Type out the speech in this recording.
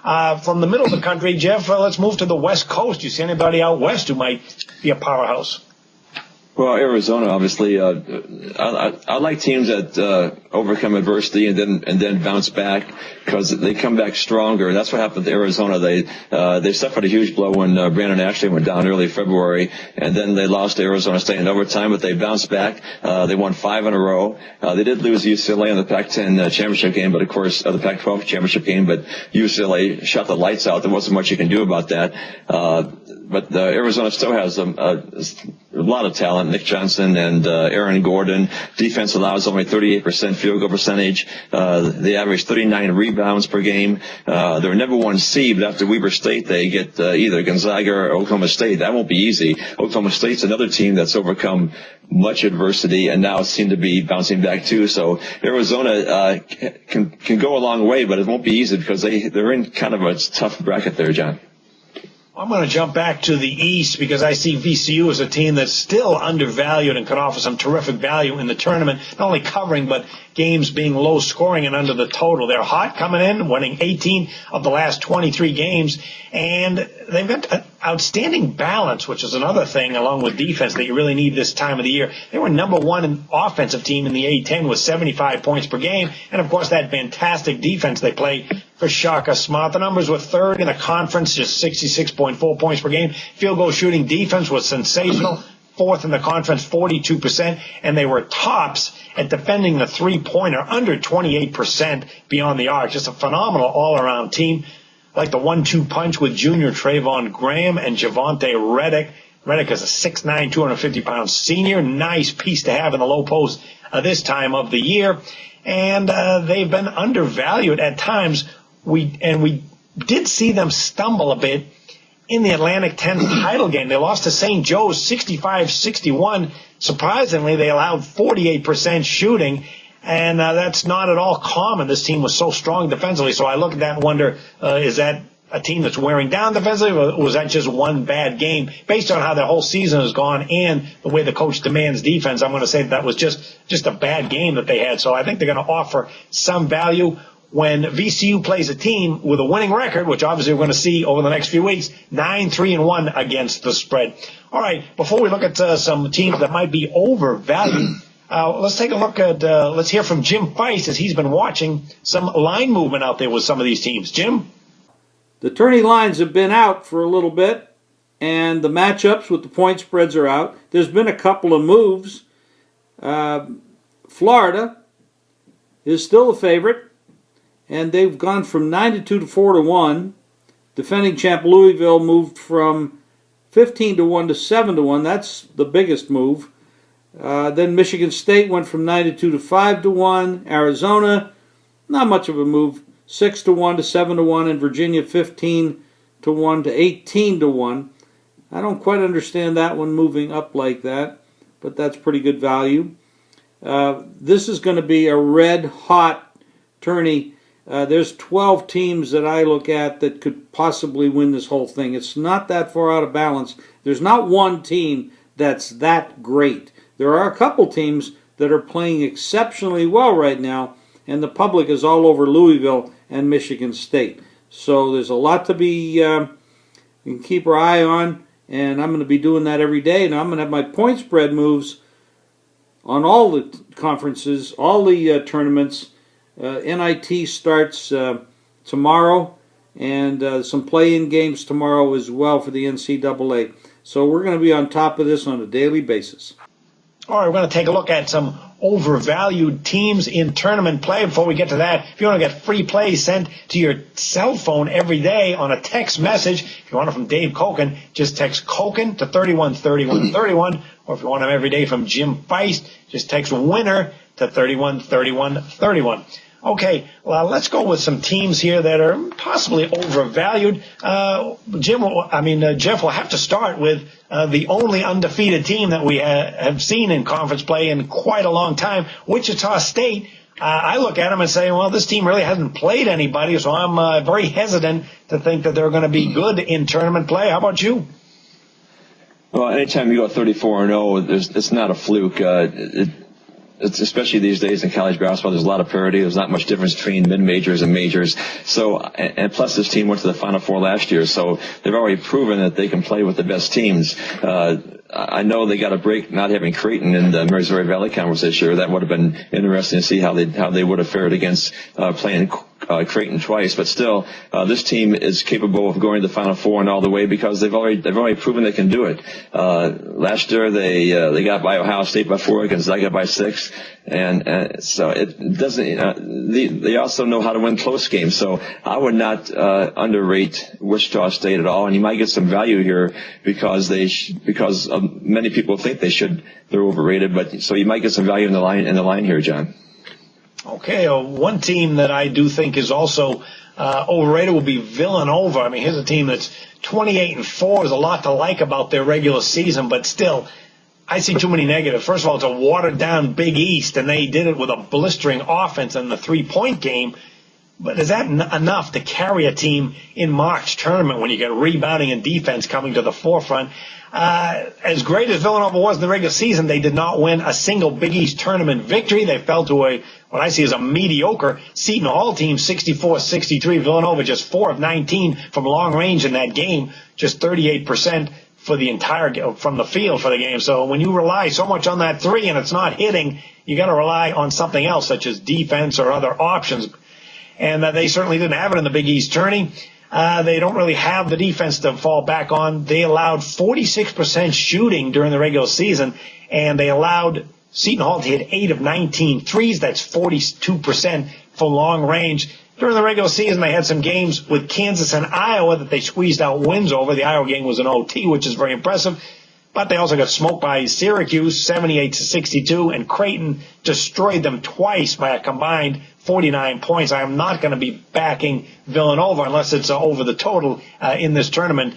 From the middle of the country, Jeff, let's move to the West Coast. You see anybody out west who might be a powerhouse? Well, Arizona, obviously, I like teams that overcome adversity and then bounce back because they come back stronger. That's what happened to Arizona. They suffered a huge blow when Brandon Ashley went down early February, and then they lost to Arizona State in overtime, but they bounced back. They won 5 in a row. They did lose UCLA in the Pac-10 championship game, but of course, the Pac-12 championship game, but UCLA shot the lights out. There wasn't much you can do about that. But Arizona still has a lot of talent. Nick Johnson and Aaron Gordon. Defense allows only 38% field goal percentage. They average 39 rebounds per game. They're number 1 seed, but after Weber State, they get either Gonzaga or Oklahoma State. That won't be easy. Oklahoma State's another team that's overcome much adversity and now seem to be bouncing back too. So Arizona can go a long way, but it won't be easy because they're in kind of a tough bracket there, John. I'm going to jump back to the East because I see VCU as a team that's still undervalued and could offer some terrific value in the tournament, not only covering but games being low scoring and under the total. They're hot coming in, winning 18 of the last 23 games, and they've got an outstanding balance, which is another thing along with defense that you really need this time of the year. They were number 1 offensive team in the A-10 with 75 points per game, and of course that fantastic defense they play for Shaka Smart. The numbers were 3rd in the conference, just 66.4 points per game. Field goal shooting defense was sensational. 4th in the conference, 42%, and they were tops at defending the three-pointer, under 28% beyond the arc. Just a phenomenal all-around team. Like the 1-2 punch with junior Trayvon Graham and Javonte Reddick. Reddick is a 6'9", 250-pound senior. Nice piece to have in the low post this time of the year. And they've been undervalued at times. We did see them stumble a bit in the Atlantic 10 title game. They lost to St. Joe's 65-61. Surprisingly, they allowed 48% shooting, and that's not at all common. This team was so strong defensively. So I look at that and wonder, is that a team that's wearing down defensively, or was that just one bad game? Based on how the whole season has gone and the way the coach demands defense, I'm going to say that was just a bad game that they had. So I think they're going to offer some value. When VCU plays a team with a winning record, which obviously we're going to see over the next few weeks, 9-3-1 against the spread. All right, before we look at some teams that might be overvalued, let's take a look at, let's hear from Jim Feist as he's been watching some line movement out there with some of these teams. Jim? The tourney lines have been out for a little bit, and the matchups with the point spreads are out. There's been a couple of moves. Florida is still a favorite, and they've gone from 9-2 to 4-1. Defending champ Louisville moved from 15-1 to 7-1. That's the biggest move. Then Michigan State went from 9-2 to 5-1. Arizona, not much of a move, 6-1 to 7-1, and Virginia 15-1 to 18-1. I don't quite understand that one moving up like that, but that's pretty good value. This is going to be a red-hot tourney. There's 12 teams that I look at that could possibly win this whole thing. It's not that far out of balance. There's not one team that's that great. There are a couple teams that are playing exceptionally well right now, and the public is all over Louisville and Michigan State. So there's a lot to be we can keep our eye on, and I'm going to be doing that every day. And I'm going to have my point spread moves on all the conferences, all the tournaments. NIT starts tomorrow, and some play-in games tomorrow as well for the NCAA. So we're going to be on top of this on a daily basis. All right, we're going to take a look at some overvalued teams in tournament play. Before we get to that, if you want to get free plays sent to your cell phone every day on a text message, if you want it from Dave Koken, just text Koken to 313131. Or if you want them every day from Jim Feist, just text winner to 313131. Okay, well, let's go with some teams here that are possibly overvalued. Jeff, we'll have to start with the only undefeated team that we have seen in conference play in quite a long time, Wichita State. I look at them and say, well, this team really hasn't played anybody, so I'm very hesitant to think that they're going to be good in tournament play. How about you? Well, anytime you go 34-0, it's not a fluke. it's especially these days in college basketball, there's a lot of parity. There's not much difference between mid-majors and majors. So, and plus this team went to the Final Four last year, so they've already proven that they can play with the best teams. I know they got a break not having Creighton in the Missouri Valley Conference this year. That would have been interesting to see how they would have fared against playing Creighton twice. But still, this team is capable of going to the Final Four and all the way because they've already proven they can do it. Last year they got by Ohio State by 4, Gonzaga by 6, and so it doesn't. They also know how to win close games. So I would not underrate Wichita State at all, and you might get some value here because many people think they're overrated, but so you might get some value in the line here, John. Okay, one team that I do think is also overrated will be Villanova. I mean, here's a team that's 28-4. There's a lot to like about their regular season, but still, I see too many negatives. First of all, it's a watered-down Big East, and they did it with a blistering offense in the three-point game. But is that enough to carry a team in March tournament when you get rebounding and defense coming to the forefront? As great as Villanova was in the regular season, they did not win a single Big East tournament victory. They fell to what I see as a mediocre Seton Hall team, 64-63. Villanova just 4 of 19 from long range in that game, just 38% for the entire from the field for the game. So when you rely so much on that three and it's not hitting, you got to rely on something else, such as defense or other options. And they certainly didn't have it in the Big East tourney. They don't really have the defense to fall back on. They allowed 46% shooting during the regular season, and they allowed Seton Hall to hit 8 of 19 threes. That's 42% for long range. During the regular season, they had some games with Kansas and Iowa that they squeezed out wins over. The Iowa game was an OT, which is very impressive. But they also got smoked by Syracuse, 78-62, and Creighton destroyed them twice by a combined 49 points. I am not going to be backing Villanova unless it's over the total in this tournament.